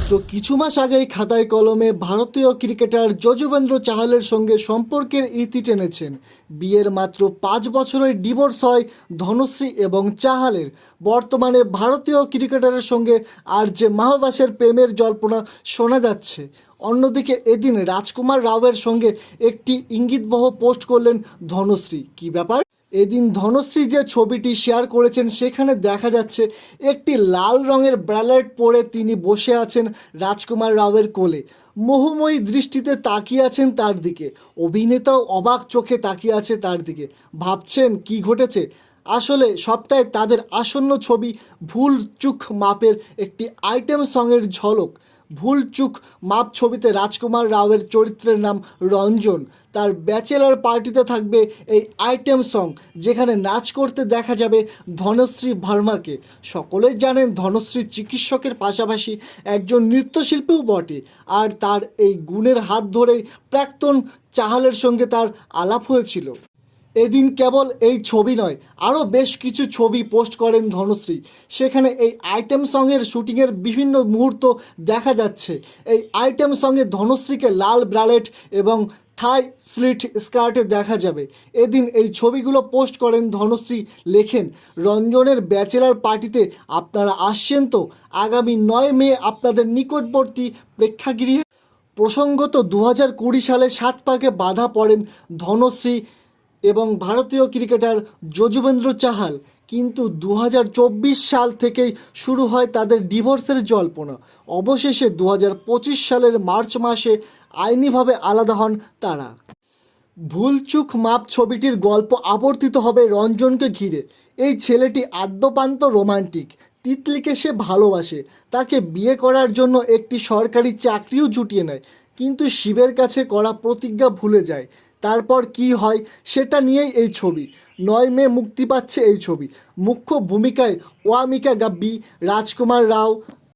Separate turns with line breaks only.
মাত্র কিছু মাস আগেই খাতায় কলমে ভারতীয় ক্রিকেটার যজুবেন্দ্র চাহালের সঙ্গে সম্পর্কের ইতি টেনেছেন। বিয়ের মাত্র 5 বছরের ডিভোর্স হয় ধনশ্রী এবং চাহালের। বর্তমানে ভারতীয় ক্রিকেটারের সঙ্গে আর যে মাহবাসের প্রেমের জল্পনা শোনা যাচ্ছে। অন্যদিকে এদিন রাজকুমার রাওয়ের সঙ্গে একটি ইঙ্গিতবহ পোস্ট করলেন ধনশ্রী। কী ব্যাপার? এদিন ধনশ্রী যে ছবিটি শেয়ার করেছেন সেখানে দেখা যাচ্ছে একটি লাল রঙের ব্রালেট পরে তিনি বসে আছেন রাজকুমার রাওয়ের কোলে। মোহময়ী দৃষ্টিতে তাকিয়ে আছেন তার দিকে। অভিনেতাও অবাক চোখে তাকিয়ে আছে তার দিকে। ভাবছেন কি ঘটেছে? আসলে সবটাই তাদের আসন্ন ছবি ভুল চুক মাপের একটি আইটেম সঙের ঝলক। ভুল চুক মাপ ছবিতে রাজকুমার রাওয়ের চরিত্রের নাম রঞ্জন। তার ব্যাচেলার পার্টিতে থাকবে এই আইটেম সং, যেখানে নাচ করতে দেখা যাবে ধনশ্রী ভার্মাকে। সকলেই জানেন ধনশ্রী চিকিৎসকের পাশাপাশি একজন নৃত্যশিল্পীও বটে, আর তার এই গুণের হাত ধরেই প্রাক্তন চাহালের সঙ্গে তার আলাপ হয়েছিল। এদিন কেবল এই ছবি নয়, আরও বেশ কিছু ছবি পোস্ট করেন ধনশ্রী। সেখানে এই আইটেম সঙের শুটিংয়ের বিভিন্ন মুহূর্ত দেখা যাচ্ছে। এই আইটেম সঙ্গে ধনশ্রীকে লাল ব্রালেট এবং থাই স্লিট স্কার্টে দেখা যাবে। এদিন এই ছবিগুলো পোস্ট করেন ধনশ্রী, লেখেন, রঞ্জনের ব্যাচেলার পার্টিতে আপনারা আসছেন তো? আগামী 9 মে আপনাদের নিকটবর্তী প্রেক্ষাগৃহে। প্রসঙ্গত 2020 সালে 7 পাকে বাধা পড়েন ধনশ্রী এবং ভারতীয় ক্রিকেটার যজুবেন্দ্র চাহাল, কিন্তু 2024 সাল থেকেই শুরু হয় তাদের ডিভোর্সের জল্পনা। অবশেষে 2025 সালের মার্চ মাসে আইনিভাবে আলাদা হন তারা। ভুলচুক মাপ ছবিটির গল্প আবর্তিত হবে রঞ্জনকে ঘিরে। এই ছেলেটি আদ্যপান্ত রোমান্টিক। তিতলিকে সে ভালোবাসে, তাকে বিয়ে করার জন্য একটি সরকারি চাকরিও জুটিয়ে নেয়, কিন্তু শিবের কাছে করা প্রতিজ্ঞা ভুলে যায়। তারপর কি হয় সেটা নিয়েই এই ছবি। 9 মে মুক্তি পাচ্ছে এই ছবি। মুখ্য ভূমিকায় ওয়ামিকা গাব্বি, রাজকুমার রাও,